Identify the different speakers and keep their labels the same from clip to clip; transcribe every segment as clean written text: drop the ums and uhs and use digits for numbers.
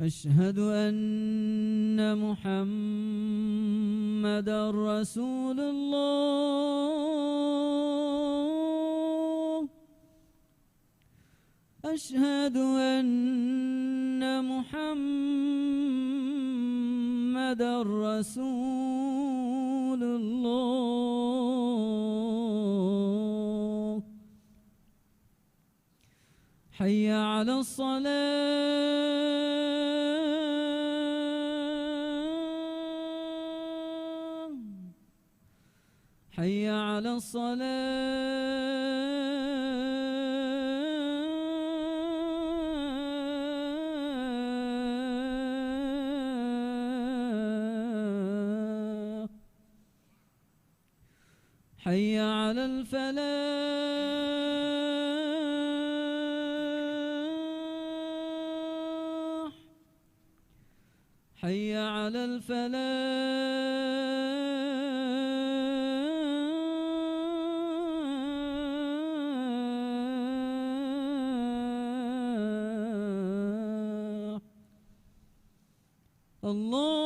Speaker 1: أشهد أن محمدًا رسول الله. أشهد أن محمدًا رسول الله. حي على الصلاة. حي على الصلاة. حي على الفلاح. حي على الفلاح. الله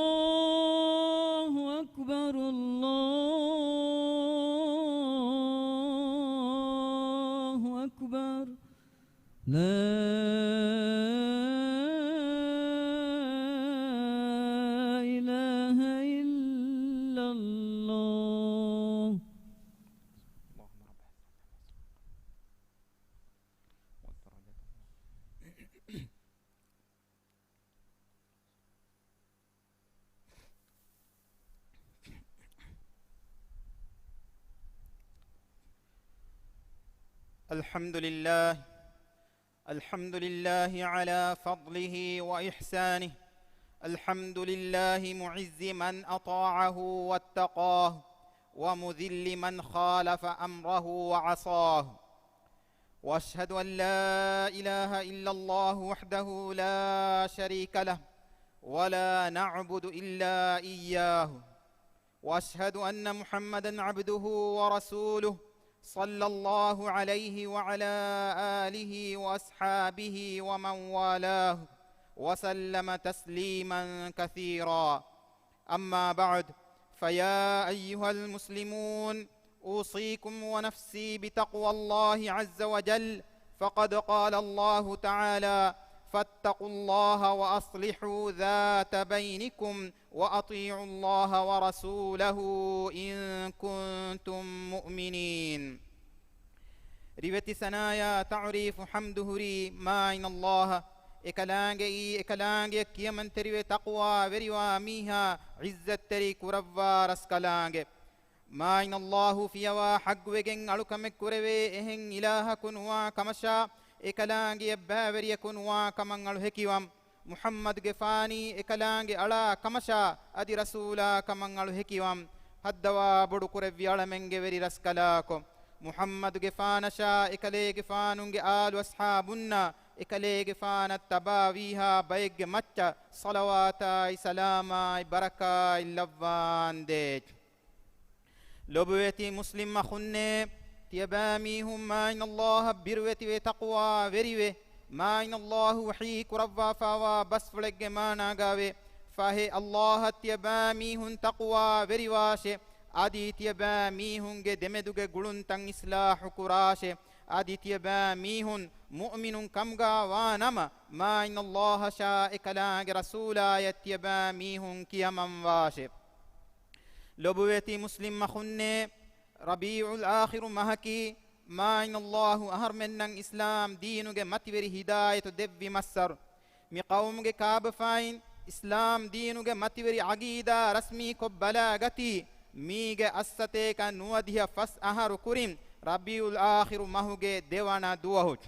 Speaker 1: أكبر الله أكبر. لا إله إلا الله.
Speaker 2: الحمد لله الحمد لله على فضله وإحسانه. الحمد لله معز من أطاعه واتقاه، ومذل من خالف أمره وعصاه. وأشهد أن لا إله إلا الله وحده لا شريك له، ولا نعبد إلا إياه. وأشهد أن محمدًا عبده ورسوله صلى الله عليه وعلى آله وأصحابه ومن والاه وسلم تسليما كثيرا. أما بعد، فيا أيها المسلمون، أوصيكم ونفسي بتقوى الله عز وجل، فقد قال الله تعالى: فاتقوا الله وأصلحوا ذات بينكم وأطيعوا الله ورسوله إن كنتم مؤمنين. ريوتي سنايا تعريف حمده ري ما إن الله إكلانجي كيمن تريوي تقوى وريوا ميها عزت تري كروا رسكلانجي ما إن الله فيوا حق وجن ألوكم كروي إهن إله كنوا كمشا إكلانجي يبابري كنوا كمن الهكيوام محمد جفاني إكلانجي ألا كمشا أدي رسولا كمن الهكيوام هدوا بدو كروي على منجي وري رسكلاكم محمد جفانشا إكلي جفانونج آل وأصحابنا إكلي جفان التباويها بيج متى صلوات سلاما بركة اللوان ديج لبوتي مسلم مخنة تيبامي هم ما إن الله بروتي وتقوى وريوه ما إن الله وحيك ربا فاوا بس فلق ما ناقاوه فهي الله تيبامي هم تقوى وريواشه آديتيا با ميهن دمدوغ غلون تن إصلاح كراشه آديتيا با ميهن مؤمن كمغا وانما ما إن الله شاء كلاغ رسولا يتيا با ميهن كيامن واشه لبوتي مسلم مخنة ربيع الآخر مهكي ما إن الله أهر منن إسلام دينوغ متوري هداية دبي مسر مقومغ كاب فاين إسلام دينوغ متوري عقيدة رسمي كبلاغتي ميغ أستيك نوديه فس أهر كريم ربيع الآخر مهوغ ديوانا دوهوج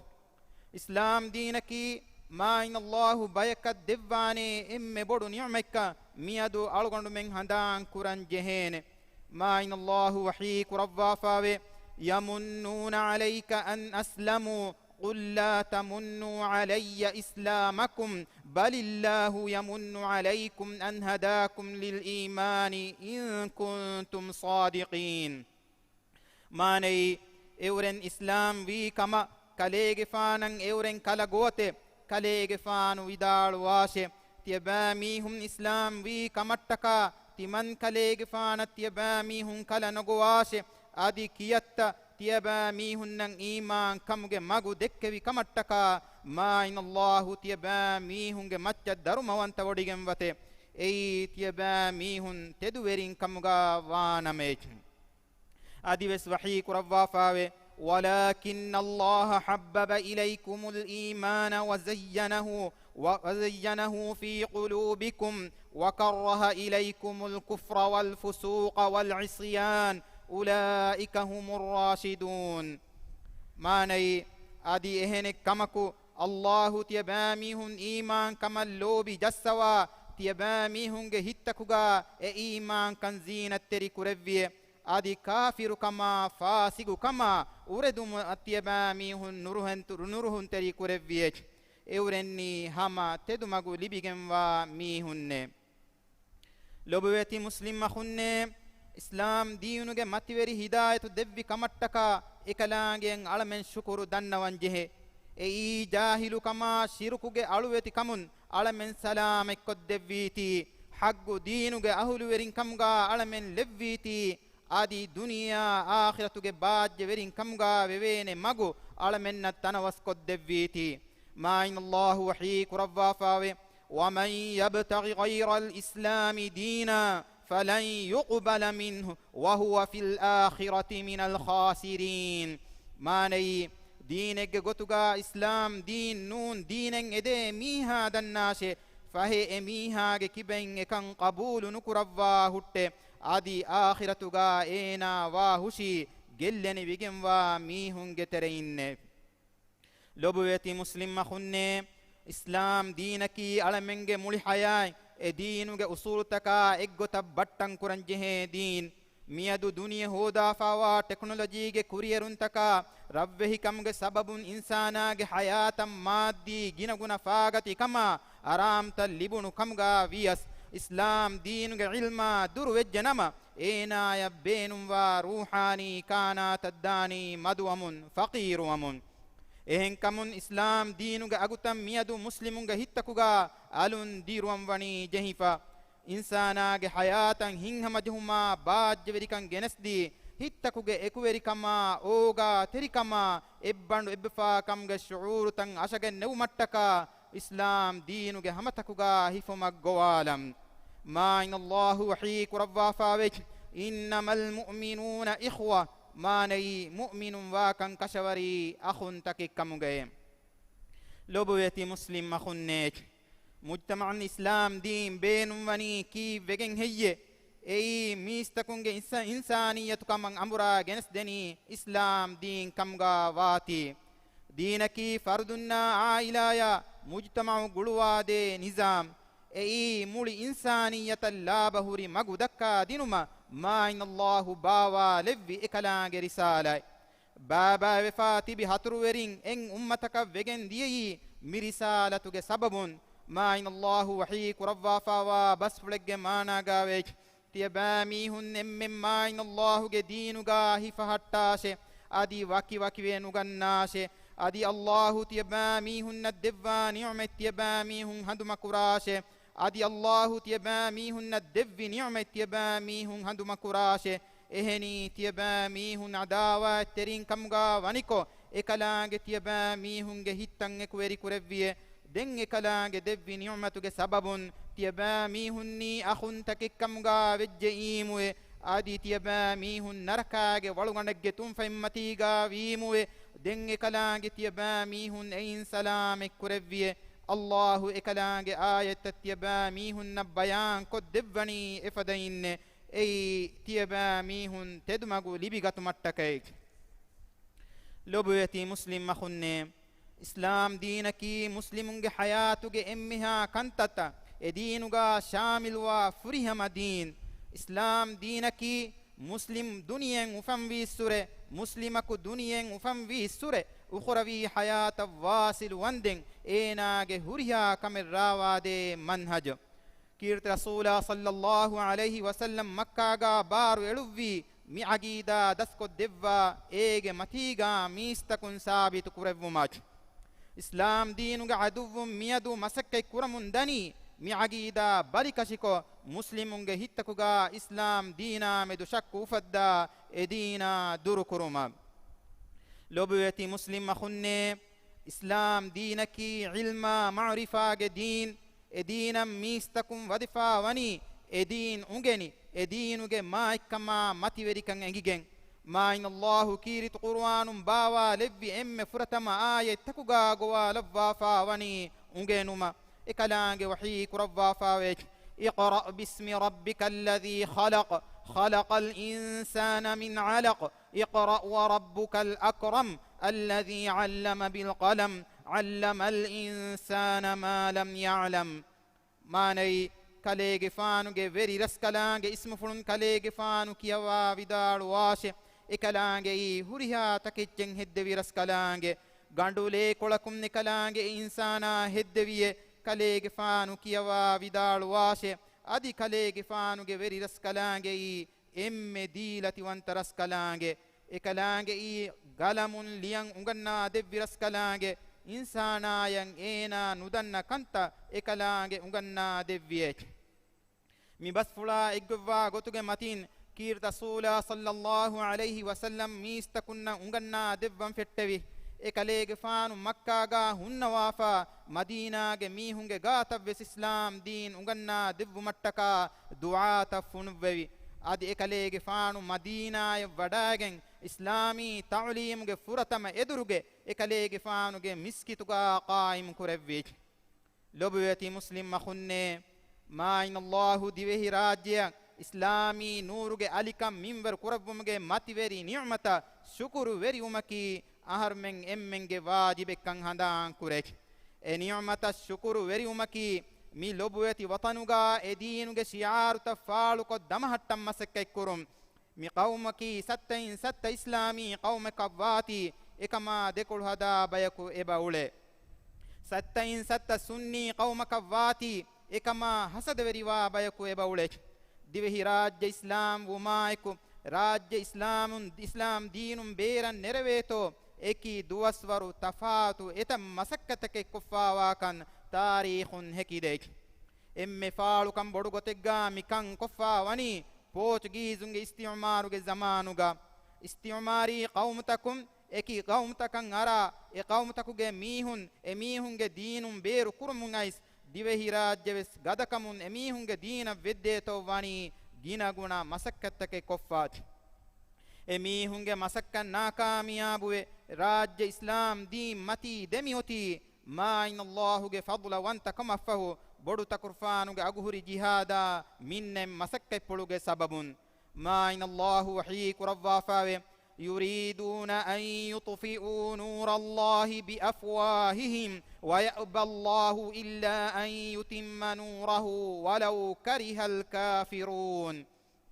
Speaker 2: إسلام دينكي ما إن الله بيك ديواني إم بدو نعمك ميادو ألغن من هندان كران جهين ما إن الله وحيك رضافاوي يمنون عليك أن أسلموا قل لا تمنوا علي إسلامكم بل الله يمن عليكم أن هداكم للإيمان إن كنتم صادقين ماني إورن إسلام وي كما كاليغ فانن إورن كالا غوتي كاليغ فانو ودال واشي තියබෑමීහුම් ඉස්ලාම් වී කමට්ටකා තිමන් කලේගෙ ෆාන තියබෑමීහුම් කල නොගොවාශෙ ආදි කියත්ත තියබෑමීහුන්නන් ඊමාන් කමුගේ මගු දෙක්කෙවි කමට්ටකා මායිනල්ලාහු තියබෑමීහුන්ගේ මච්ච දරුමවන්ත වොඩිගෙන් වතේ එයි තියබෑමීහුන් තෙදුවෙරින් කමුගා වානමේච ආදිවෙස් වහී කුරව්වාෆාවේ ولكن الله حبب إليكم الإيمان وزينه في قلوبكم وكره إليكم الكفر والفسوق والعصيان أولئك هم الراشدون ماني أدي إهنك كمكو الله تيباميهن إيمان كما اللوبي جسوا تيباميهن هتكوغا إيمان كان زينة تري كربيه آدي كافر كما فاسق كما أردم أتيباميهن نورهن تري كربيه එවරෙන්නේ හම තෙදුමගු ලිබිගෙන්වා මීහුන්නේ ලොබවෙති මුස්ලිම් මහුන්නේ ඉස්ලාම් දීනුගේ මතිවරි හිදායතු දෙව්වි කමට්ටක එකලාගෙන් අලමෙන් ශුකුරු දන්නවන් ජෙහෙ එයි ජාහිලු කමා ශිරුකුගේ අලුවෙති කමුන් අලමෙන් සලාම එක්කොත් දෙව්වීති හග්ගු දීනුගේ අහුලු වෙරින් කම්ගා අලමෙන් ලෙව්වීති ආදී දුනියා ආඛිරතුගේ බාජ්‍ය වෙරින් කම්ගා වෙවේනේ මගු අලමෙන්න තනවස්කොත් දෙව්වීති ما إن الله وحيك رضافاوي ومن يبتغ غير الإسلام دينا فلن يقبل منه وهو في الآخرة من الخاسرين ما ني دينك غتوغا إسلام دين نون دينن إدي ميها دناشي فهي ميها كبين كان قبول نكروا هٹ آدي آخرتوغا إينا واهشي جلني بيجن وميهن جترين ලොබවෙති මුස්ලිම් මහුන්නේ ඉස්ලාම් දීනකී අලමෙන්ගේ මුලි හයයි ඒ දීනුගේ උසූල්තකා එක්ගොත බට්ටන් කුරන් ජෙහේ දීන් මියදු දුනිය හෝදාෆාවා ටෙක්නොලොජීගේ කුරියරුන්තකා රබ්වෙහි කම්ගේ සබබුන් ඉන්සානාගේ හයාතම් මාද්දී ගිනගුණ ෆාගති කමා ආරාම්ත ලිබුණු කම්ගා වියස් ඉස්ලාම් දීනුගේ ඉල්මා දුරු වෙජ්ජ නම ඒනාය බේනුම්වා රූහානී කානා තද්දානී මදුවමුන් ෆකීරුවමුන් එහෙන් කමුන් ඉස්ලාම් දීනුගේ අගුතම් මියදු මුස්ලිමුන්ගේ හිත්තකුගා අලුන් දීරුවම් වනි ජෙහිෆා ඉන්සානාගේ හයාතන් හිංහම ජහුමා බාජ්‍ය වෙරිකන් ගෙනස්දී හිත්තකුගේ එකුවෙරිකමා ඕගා තෙරිකමා එබ්බණ්ඩු එබ්බෆා කම්ගේ ශූරුතන් අශගෙන් නෙව්මට්ටකා ඉස්ලාම් දීනුගේ හමතකුගා හිෆමක් ගොවාලම් මා ඉනල්ලාහු වහීකු රව්වාෆාවෙච් ඉන්නමල් මුමිනූන ඉඛ්වා මානයි මුමිනුම් වාකන් කෂවරි අඛුන් තකික්කමුගේ ලොබවෙති මුස්ලිම් මඛුන්නේ මුජ්තමන් ඉස්ලාම් දීන් බේනුම් වනි කී වෙගෙන් හෙయ్యේ එයි මිස්තකුන්ගේ ඉන්සානියතු කමන් අඹුරා ගෙනස් දෙනි ඉස්ලාම් දීන් කම්ගා වාති දීනකී ෆර්දුන්නා ආයිලාය මුජ්තමන් ගුළුවාදේ නිසාම් එයි මුලි ඉන්සානියත ලාබහුරි මගු දක්කා දිනුම ما إن الله باوا لوي إكلاغ رسالة بابا وفاتي بحطر ورين إن أمتك وغن ديي مرسالتك سبب ما إن الله وحيك ربا فاوا بس فلق مانا غاويك تيباميهن ما إن الله دينك هفهتاش أدي واكي واكي وينغناش أدي الله تيباميهن الدفا نعمة تيباميهن هدم كراش أدي الله تيباميهن الدف نعمة تيباميهن هندم كراش إهني تيباميهن عداوة ترين كمغا ونكو إكلاغ تيباميهن هيتن إكويري كربيه دن إكلاغ دف نعمتك سبب تيباميهن أخن تكك كمغا وجئيمو أدي تيباميهن نركاغ ولغنك تنفمتيغا ويمو دن إكلاغ تيباميهن أين سلام كربيه الله إكلاغ آية تيباميهن بيان قد دبني إفدين أي تيباميهن تدمغو لبغت متكيك لبويتي مسلم مخنة إسلام دينكي مسلمونغ حياتوغ إمها كنتتا دينوغا شامل وفريهم دين إسلام دينكي مسلم دنيا وفم في السورة مسلمك دنيا وفم في السورة أخروي حياة واصل وندن إيناغ هوريا كمر راوادي منهج كيرت رسول صلى الله عليه وسلم مكة بارو إلوي مي عقيدة دسكو دفا إيغ متيغا ميستكن ثابت كرب ماج إسلام دينوغ عدو ميادو مسكي كرمون دني mi agida balikashiko muslimunge hittakuga islam dina medu shakku ufadda edina durukuruma lobuweti muslim makhunne islam dinaki ilma ma'rifa ge din edinam mistakum wadifa wani edin ungeni edinuge maaikama mativerikan engigen ma in allah kirit qur'anum bawa levvi emme furatama ayat takuga gowa lavva fa wani ungenuma ekalange wahi kuravva fa we اقرأ باسم ربك الذي خلق خلق الإنسان من علق اقرأ وربك الأكرم الذي علم بالقلم علم الإنسان ما لم يعلم ماني kaleege faanuge veri raskalaange ismu fulun kaleege faanu kiyawa vidaalu waashe ekalaange i huriha takeccen heddevi raskalaange gandule kolakum nekalaange insana heddeviye kaleege faanu kiyawa vidaalu waashe adi kaleege faanuge veri raskalaange i emme diilati wanta raskalaange ekalaange i galamun liyan unganna devvi raskalaange insanayan ena nudanna kanta ekalaange unganna devviye mi bas fula igwa gotuge matin kir rasula sallallahu alayhi wasallam mistakunna unganna devvam fettevi ekalege faanu makka ga hunna wafa madina ge mihunge gata ves islam din unganna devvu mattaka duata funvevi adi ekalege faanu madina ye wadagen islami ta'lim ge furatama eduruge ekalege faanu ge miskituga qaim kurevvi lobweti muslim makhunne ma in allah divehi rajya islami nuruge alikam minver kurabumge mativeri ni'mata shukuru veri umaki aharmen emmenge wajibe kan handan kurek e ni'mata shukuru veri umaki mi lobueti watanuga edinuge shi'aru tafalu ko damahattam masakke kurum mi qaumaki satta islami qaumaka wati ekama dekul hada bayaku ebaule satta sunni qaumaka wati ekama hasadeveriwa bayaku ebaule divehi rajya islam wumaiku rajya islam dinum beran nereveto eki duwaswaru tafatu etam masakkatake kuffawa kan tarikhun hekide emme faalu kam bodu gotegga mikan kuffa wani portugizunge istimaruge zamanuga istimari qaumtakum eki qaumtakan ara e qaumtakuge mihun e mihunge dinum beru kurmungais divehi rajyaves gadakamun emihunge deena veddeto wani gina guna masakkatake koffat emihunge masakkan nakamiyabuwe rajya islam di mati demihoti ma in allahuge fadla wanta kamafahu bodu takurfanuge aguhuri jihada minnem masakke puluge sababun ma in allahu wahi kurawwafawe يريدون أن يطفئوا نور الله بأفواههم ويأبى الله إلا أن يتم نوره ولو كره الكافرون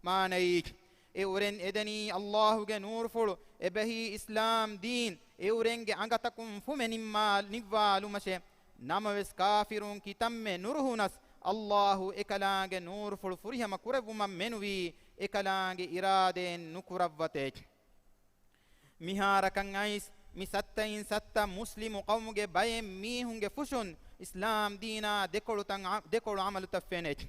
Speaker 2: ما نيك إورن إدني الله نور فل إبهي إسلام دين إورن أنغتكم فمن ما نفال مشي نموس كافرون كتم نورهنس الله إكلانج نور فل فريهم كرب من منوي إكلانج إرادين نكربتك miharakan ais mi satta muslimu qawmuge bayem mihunge fushun islam dina dekolu amalu taffenet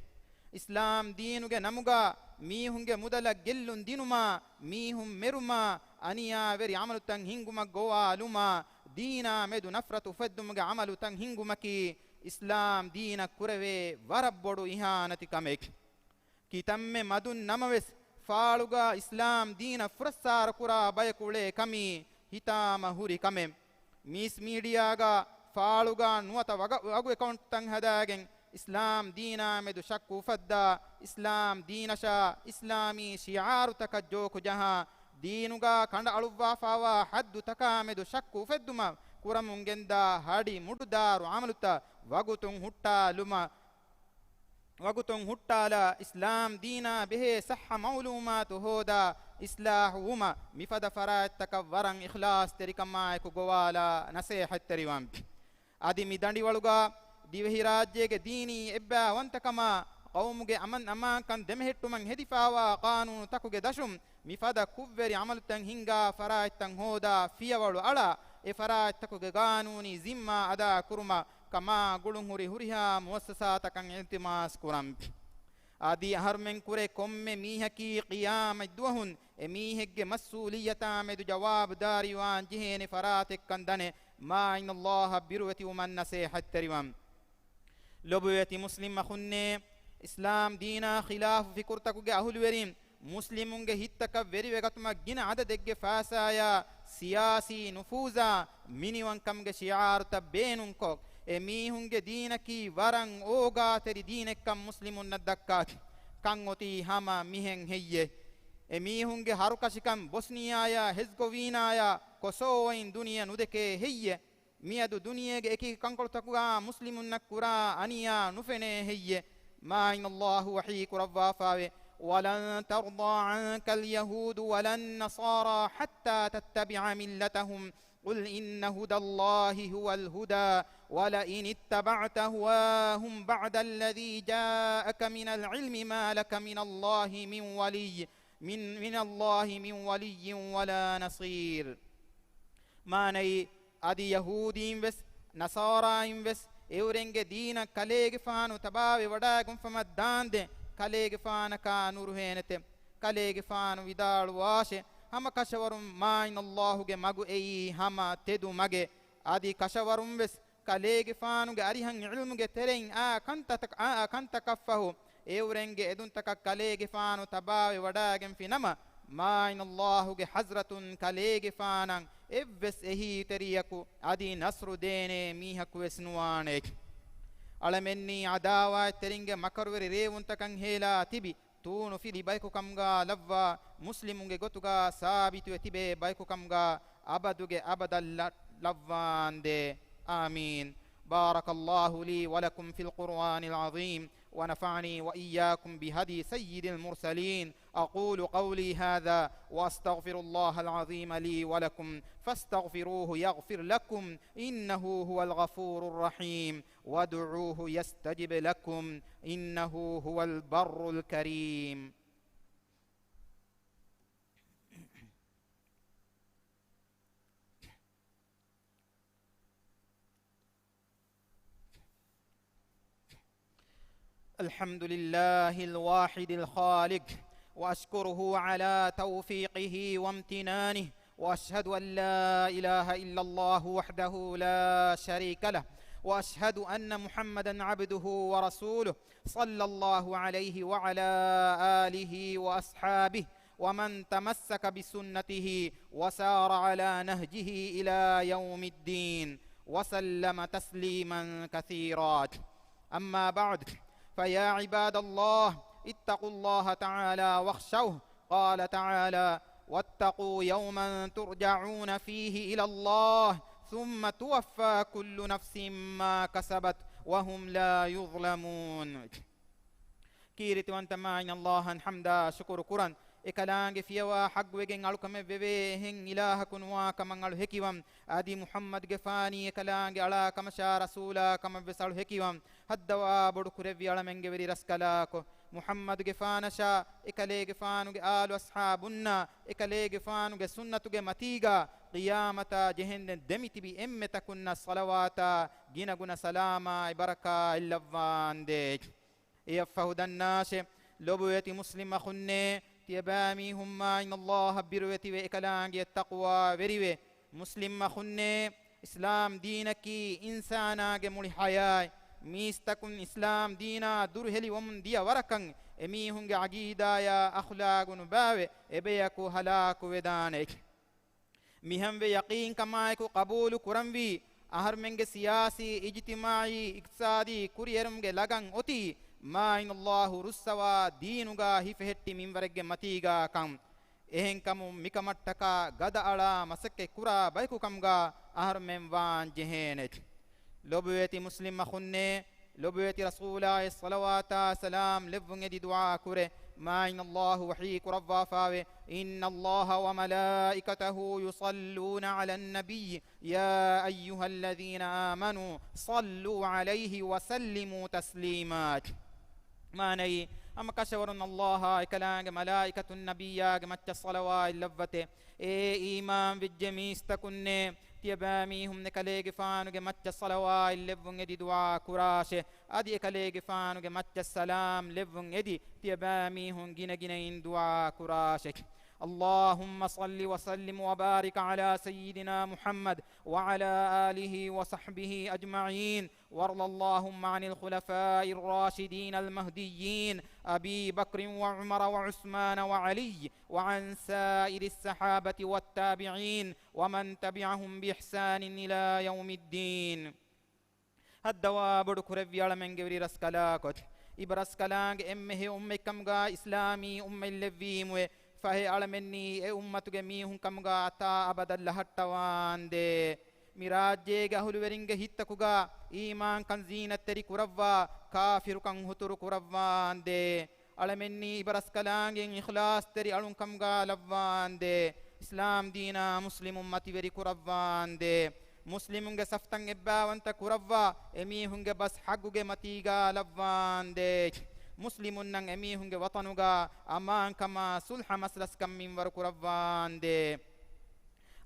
Speaker 2: islam dinuge namuga mihunge mudala gellun dinuma mihum meruma aniya veri amalu tan hinguma gowa luma dina medu nafratu faddumuge amalu tan hingumaki islam dina kurave warabbodu ihanati kamek kitamme madun namaves faaluga islam dina furassar kura bayakule kami hitama huri kame mis media ga faaluga nuata wagu account tan hadagen islam dina medu shakku fadda islam dinasha islami shi'aru takajjoku jaha dinuga kanda aluwa fawa haddu takamedu shakku fedduma kuramungenda hadi mududaru amaluta wagutun hutta luma wagutun huttala islam dina behe sahha maulumatu hoda islahuma mifada farat takawwaran ikhlas terikama ku gowala nasihat teriwam adi midandi waluga divehi rajyege dini ebba wantakama qawmuge aman kan demehettuman hedifawa qanun takuge dashum mifada kuvveri amalutan hinga farat tan hoda fiyawalu ala e farat takuge ganuni zimma ada kuruma kama gulun huri huriha muassasatakan iltimas kuram adi aharmen kure komme mihaki qiyam duhun emihegge mas'uliyata medu jawab dariwan jihene faratek kandane ma inna allah birwati man nasihat teriwam lobuwati muslim khunne islam dina khilaf fikurtakuge ahulwerim muslimunge hittaka veri vegatuma gina ada degge fasaya siyasi nufuza miniwan kamge shi'arta beenun ko emihunge dinaki waran oga teri dinekkam muslimun nadakkat kan oti hama mihen heyye emihunge harukashikam bosniaya hezgovinaaya kosovoin duniya nudeke heyye miyadu duniyege eki kankoltakuga muslimun nakura aniya nufene heyye ma inallahu wahi kurawwa fawe ولن ترضى عنك اليهود ولا النصارى حتى تتبع ملتهم قل إن هدى الله هو الهدى ولئن اتبعت هواهم بعد الذي جاءك من العلم ما لك من الله من ولي ولا نصير ما ني أدي يهودين بس نصارى بس إورنج دين كليج فانو تباوي وداكم فمدان kaleege faana ka nuru henete kaleege faanu vidalu washe hama kashawarum main Allahuge magu ei hama tedu mage adi kashawarum ves kaleege faanuge arihan ilmuge terein kanta kaffahu eurenge edun taka kaleege faanu tabawe wadagen finama main Allahuge hazratun kaleege faanan evves ehi teriyaku adi nasru dene mihaku vesnuwane alamenni adawa teringe makarweri rewuntakan hela tibi tunu fili bayku kamga lavva muslimunge gotuga sabitu etibe bayku kamga abaduge abadal lavvande amin barakallahu li wa lakum fil qur'anil azim ونفعني وإياكم بهدي سيد المرسلين أقول قولي هذا وأستغفر الله العظيم لي ولكم فاستغفروه يغفر لكم إنه هو الغفور الرحيم وادعوه يستجب لكم إنه هو البر الكريم الحمد لله الواحد الخالق وأشكره على توفيقه وامتنانه وأشهد أن لا إله إلا الله وحده لا شريك له وأشهد أن محمدا عبده ورسوله صلى الله عليه وعلى آله وأصحابه ومن تمسك بسنته وسار على نهجه إلى يوم الدين وسلم تسليما كثيرا أما بعد فيا عباد الله اتقوا الله تعالى واخشوه قال تعالى واتقوا يوما ترجعون فيه إلى الله ثم توفى كل نفس ما كسبت وهم لا يظلمون كيرت وانت معين الله حمدا شكر قرآن ekalaange fiyawa hagwegen alukame veve hen ilaha kunwa kaman alu hekiwam adi muhammad gefani ekalaange ala kamasha rasula kam vesalu hekiwam haddawa bodu kurevi alamenge veri raskalako muhammad gefanasha ekale gefanuge alu ashabunna ekale gefanuge sunnatuge matiga qiyamata jehenden demitibi emmeta kunna salawata ginaguna salama ibaraka illavande yafahudannas lobueti muslim khunne تيبامي هما إن الله بروتي وإكلانج التقوى وريوه مسلم خنّي إسلام دينك إنسانا جمول حياة ميستكن إسلام دينا درهلي ومن ديا وركن أميهن عقيدة يا أخلاق نباوي إبيكو هلاك ودانك مهم يقين كما يكو قبول كرمبي أهرمنج سياسي اجتماعي اقتصادي كوريرمج لغن أتي ما إن الله رسوا دينوغا هيفهتي منورج متيغا كم إهن كم ميكمتكا غدا على مسك كورا بايكو كمغا أهرمن وان جهنت لوبيتي مسلم خنّي لوبيتي رسول الله صلوات سلام لبون دي دعاء كوره ما إن الله وحيك ربا فاوي إن الله وملائكته يصلون على النبي يا أيها الذين آمنوا صلوا عليه وسلموا تسليمات ما ني أما كشورن الله إكلانج ملائكة النبي متى الصلوات اللفته إيمان بالجميع استكنّي තියබෑමීහුම් නෙකලේගේ ෆානුගේ මච්ච සලවා ඉල්ලෙවුන් එදි දුආ කුරාෂේ අදි එකලේගේ ෆානුගේ මච්ච සලාම් ලෙවුන් එදි තියබෑමීහුම් ගිනගිනින් දුආ කුරාෂේ اللهم صل وسلم وبارك على سيدنا محمد وعلى آله وصحبه أجمعين وارض اللهم عن الخلفاء الراشدين المهديين أبي بكر وعمر وعثمان وعلي وعن سائر الصحابة والتابعين ومن تبعهم بإحسان إلى يوم الدين الدواب كربي على من جبري رسكلاكت إبرسكلاك أمه أمكمغا إسلامي أم اللفيم فهي على مني أمتك ميهم كمغا أتا أبدا لهتوانده මිරාජ්‍යයේ ගහළු වෙරින්ග හිත්තකුගා ඊමාන් කන් සීනත්තරි කුරව්වා කාෆිරු කන් හුතුරු කුරව්වාන්දේ අලමෙන්නි ඉබරස් කලාංගෙන් ඉඛලාස් තෙරි අලුන් කම්ගා ලව්වාන්දේ ඉස්ලාම් දීනා මුස්ලිමුන් මතිවෙරි කුරව්වාන්දේ මුස්ලිමුන්ගේ සෆ්තන් එබ්බාවන්ත කුරව්වා එමීහුන්ගේ බස් හග්ගුගේ මතීගා ලව්වාන්දේ මුස්ලිමුන් නම් එමීහුන්ගේ වතනුගා අමාන් කමා සුල්හ මස්ලස් කම් මින්වර කුරව්වාන්දේ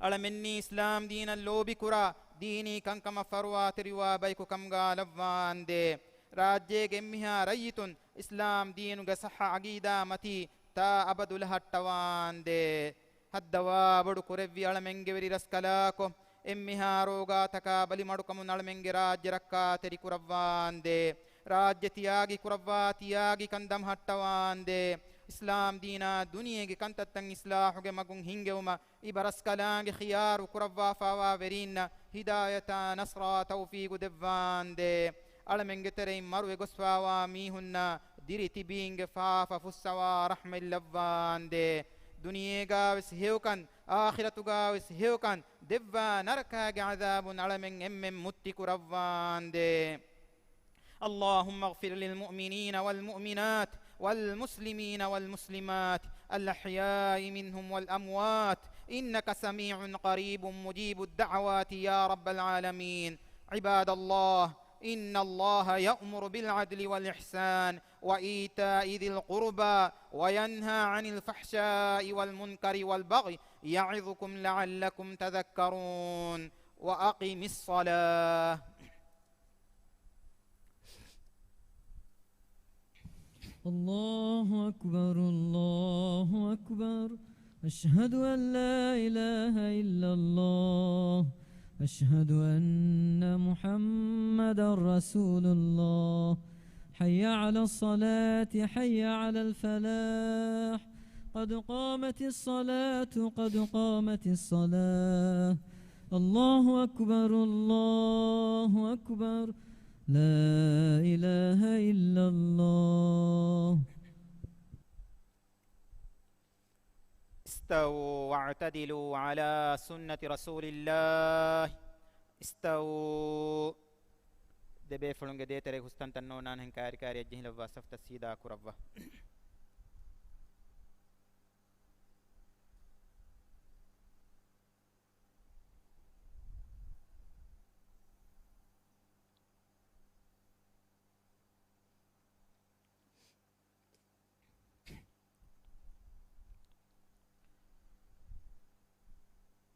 Speaker 2: අලමෙන්නි ඉස්ලාම් දීන ලෝබි කුරා දීනී කංකම ෆරුවා තෙරිවා බයිකු කම්ගා ලව්වාන්දේ රාජ්‍යයේ ගෙම්මිහා රයිතුන් ඉස්ලාම් දීනුගේ සහ අගීදා මති තා අබදුල හට්ටවාන්දේ හද්දවා බඩු කුරෙව්වි අලමෙන්ගේ වෙරි රස්කලාකො එම්මිහා රෝගා තකා බලි මඩුකමු නලමෙන්ගේ රාජ්‍ය රක්කා තෙරි කුරව්වාන්දේ රාජ්‍ය තියාගි කුරව්වා තියාගි කන්දම් හට්ටවාන්දේ ඉස්ලාම් දීනා දුනියේගේ කන්තත්තන් ඉස්ලාහුගේ මගුන් හිංගෙවම ඉබරස් කලාගේ ඛියාරු කුරව්වා ෆාවා වෙරින්න හිදායතා නස්රා තෞෆීගු දෙවාන්දේ අලමෙන්ගේ තරෙයි මරුවේ ගොස්වාවා මීහුන්න දිරි තිබීන්ගේ ෆාෆා ෆුස්සවා රහමෙල්ලවාන්දේ දුනියේගා වෙස් හේවකන් ආඛිරතුගා වෙස් හේවකන් දෙවා නරකාගේ අදාබුන් අලමෙන් එම්මෙන් මුත්ති කුරව්වාන්දේ اللهم اغفر للمؤمنين والمؤمنات والمسلمين والمسلمات الأحياء منهم والأموات إنك سميع قريب مجيب الدعوات يا رب العالمين عباد الله إن الله يأمر بالعدل والإحسان وإيتاء ذي القربى وينهى عن الفحشاء والمنكر والبغي يعظكم لعلكم تذكرون وأقم الصلاة
Speaker 1: الله أكبر الله أكبر أشهد أن لا إله إلا الله أشهد أن محمد رسول الله حي على الصلاة حي على الفلاح قد قامت الصلاة قد قامت الصلاة الله أكبر الله أكبر لا إله إلا الله
Speaker 2: استووا واعتدلوا على سنة رسول الله استووا دبي فلونج دي تري حستان تنونان هنكاري كاري جهل واسفت السيدا كربا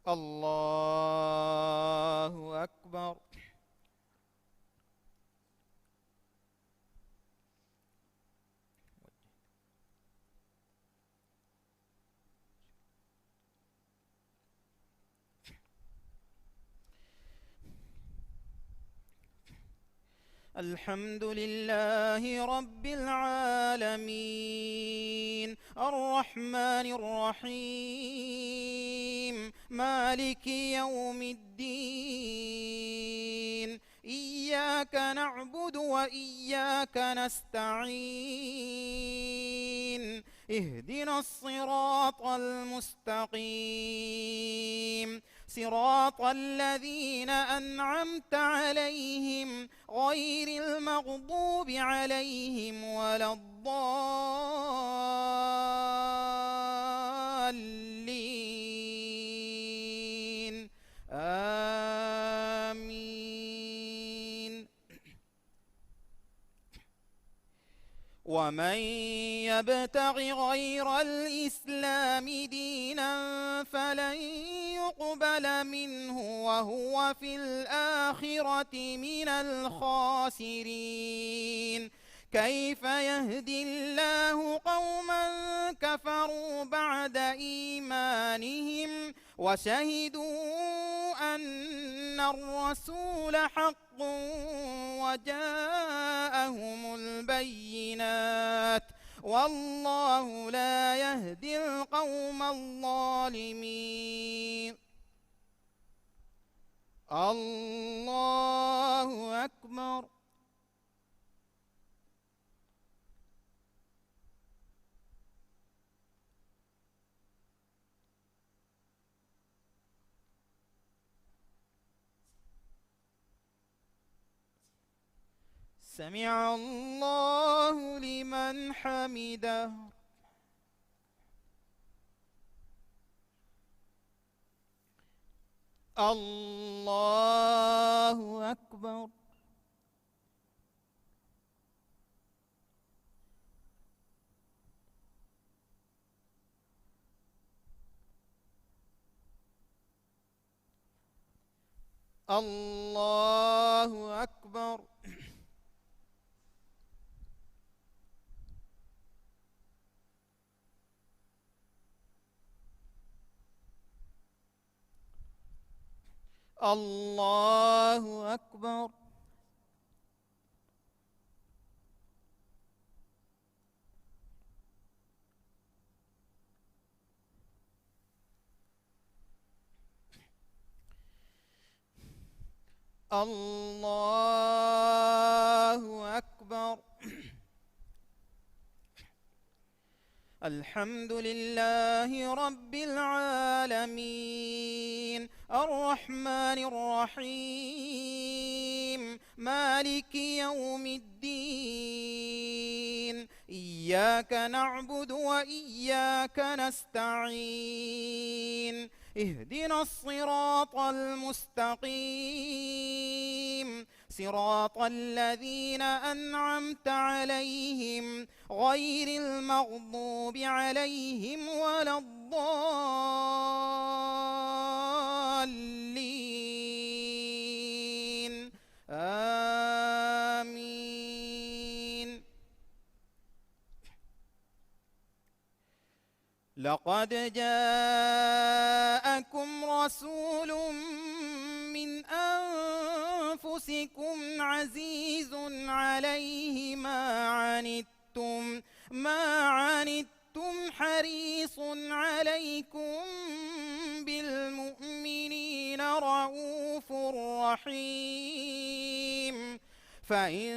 Speaker 2: الله أكبر الحمد لله رب العالمين الرحمن الرحيم مالك يوم الدين إياك نعبد وإياك نستعين اهدنا الصراط المستقيم صراط الذين أنعمت عليهم غير المغضوب عليهم ولا الضالين آمين ومن يبتغ غير الإسلام دينا فلن يقبل منه وهو في الآخرة من الخاسرين. كيف يهدي الله قوما كفروا بعد إيمانهم وشهدوا أن الرسول حق وجاءهم البينات والله لا يهدي القوم الظالمين. الله أكبر. سمع الله لمن حمده. الله أكبر. الله أكبر. الله أكبر. الله أكبر. الحمد لله رب العالمين الرحمن الرحيم مالك يوم الدين إياك نعبد وإياك نستعين اهدنا الصراط المستقيم صراط الذين أنعمت عليهم غير المغضوب عليهم ولا الضالين آمين. لقد جاءكم رسول من أنفسكم عزيز عليه ما عنتم حريص عليكم بالمؤمنين رؤوف رحيم. فإن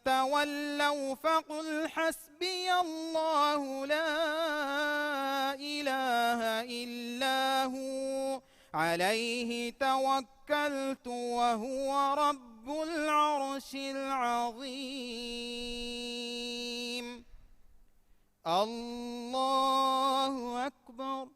Speaker 2: تولوا فقل حسبي الله لا إله إلا هو عليه توكلت وهو رب العرش العظيم. الله أكبر.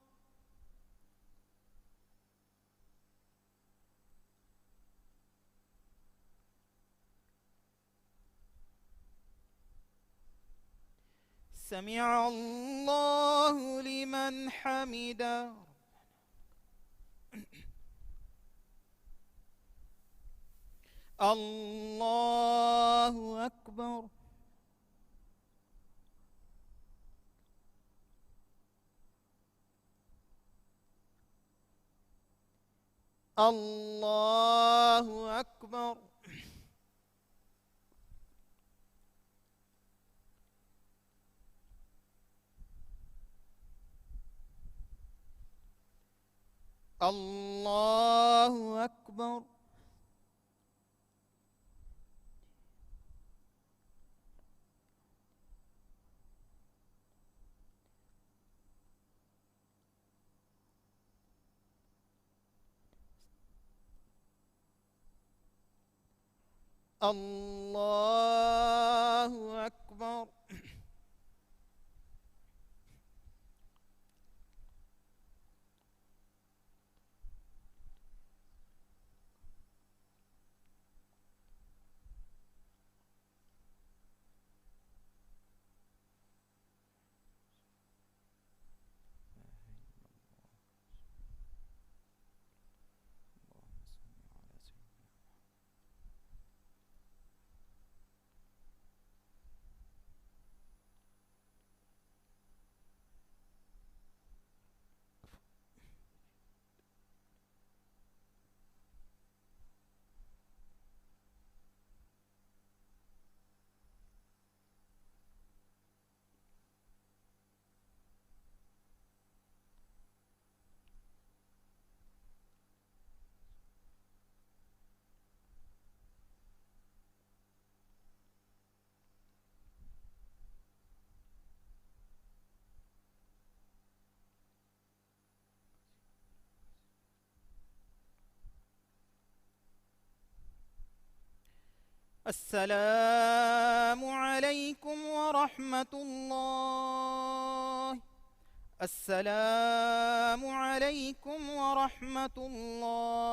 Speaker 2: سمع الله لمن حمده. الله أكبر. الله أكبر. الله أكبر. الله أكبر. السلام عليكم ورحمة الله. السلام عليكم ورحمة الله.